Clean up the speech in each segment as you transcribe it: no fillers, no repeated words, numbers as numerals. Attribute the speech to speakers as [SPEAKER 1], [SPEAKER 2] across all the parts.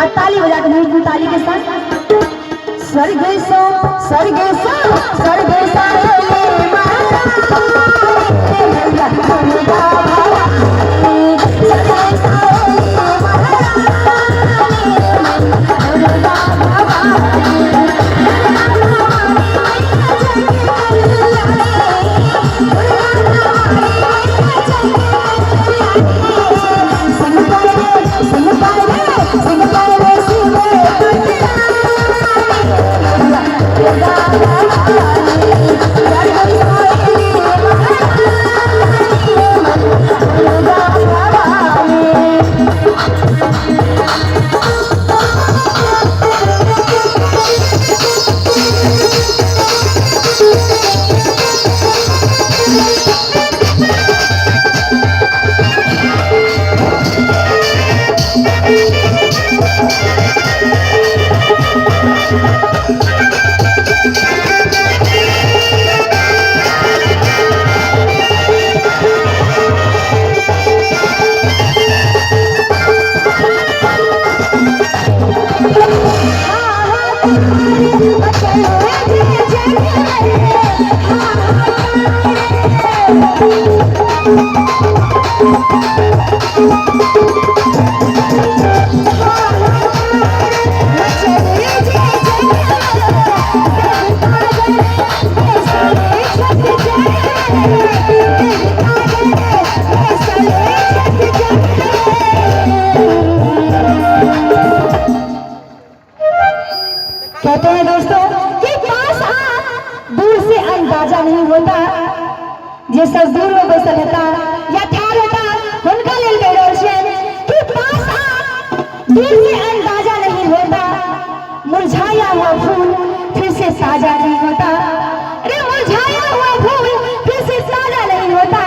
[SPEAKER 1] और ताली बजा के मीठी ताली के साथ स्वर्ग सो स्वर्ग सो स्वर्ग कहते हैं दोस्तों कि पास आ दूर से अंदाजा नहीं होता जे सब दूर में बसल होता या ठार होता उनका लेल बेरोशन कि पास आ दूर से अंदाजा नहीं होता मुरझाया हुआ फूल फिर से ताजा नहीं होता। अरे मुरझाया हुआ फूल फिर से ताजा नहीं होता।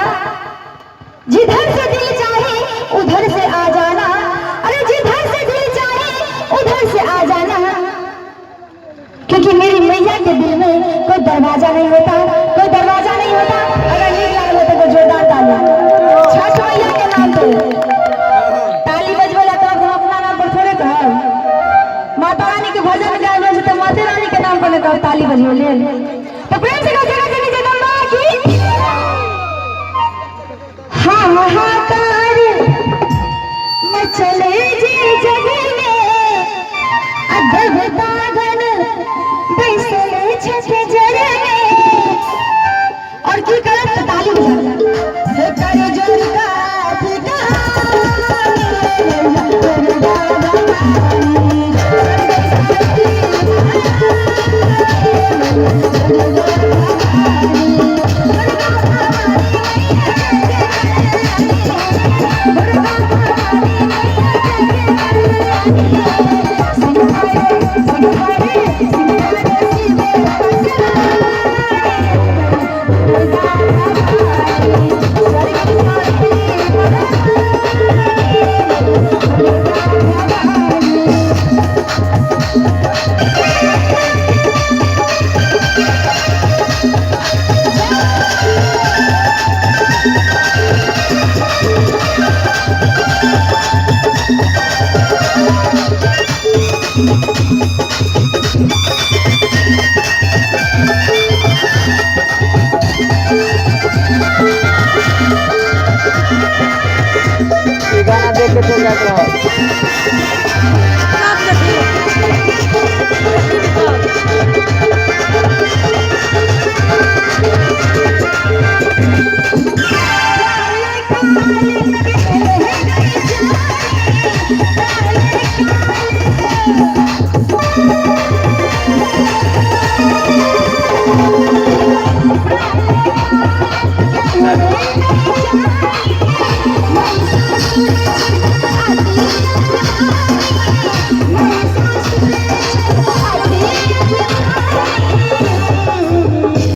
[SPEAKER 1] जिधर से दिल चाहे उधर से आ जाना। अरे जिधर से दिल चाहे उधर से आ जाना क्योंकि मेरी मैया के दिल में कोई दरवाजा नहीं होता कोई दरवाजा नहीं होता। अगर नीक लग रहा तो जोरदार ताली छठ मैया के नाम पे ताली बजबला तो हम अपना नाम पर थोड़े कहब माता रानी के भजन गावे तो माता रानी के नाम पर कहब ताली बजबले तो प्रेम से गाते गाते नीचे दम्बा की हाहाकार मचले जे जग में अद्भुता और की करत ताली बजा करे जोर का गाना देख के चल जाते हो।
[SPEAKER 2] Thank you.